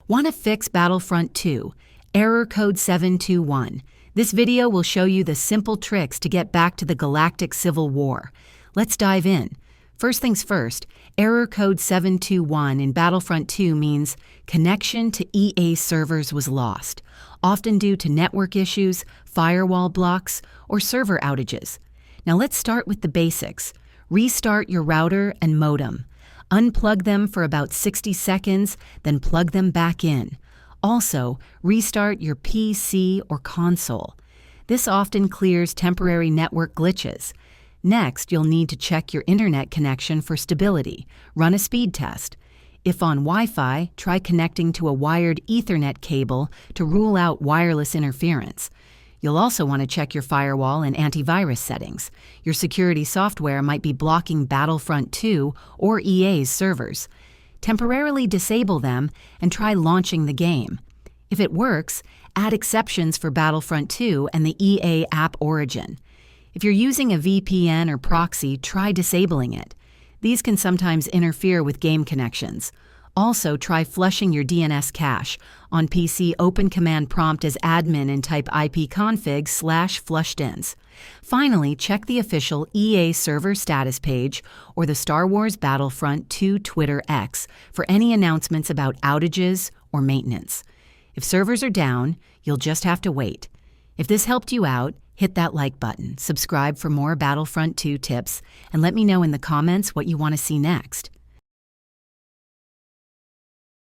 Want to fix Battlefront 2? Error code 721. This video will show you the simple tricks to get back to the galactic civil war. Let's dive in. First things first, error code 721 in Battlefront 2 means connection to EA servers was lost, often due to network issues, firewall blocks, or server outages. Now let's start with the basics. Restart your router and modem. Unplug them for about 60 seconds, then plug them back in. Also, restart your PC or console. This often clears temporary network glitches. Next, you'll need to check your internet connection for stability. Run a speed test. If on Wi-Fi, try connecting to a wired Ethernet cable to rule out wireless interference. You'll also want to check your firewall and antivirus settings. Your security software might be blocking Battlefront 2 or EA's servers. Temporarily disable them and try launching the game. If it works, add exceptions for Battlefront 2 and the EA app origin. If you're using a VPN or proxy, try disabling it. These can sometimes interfere with game connections. Also, try flushing your DNS cache. On PC, open command prompt as admin and type ipconfig/flushdins. Finally, check the official EA server status page or the Star Wars Battlefront 2 Twitter X for any announcements about outages or maintenance. If servers are down, you'll just have to wait. If this helped you out, hit that like button, subscribe for more Battlefront 2 tips, and let me know in the comments what you want to see next.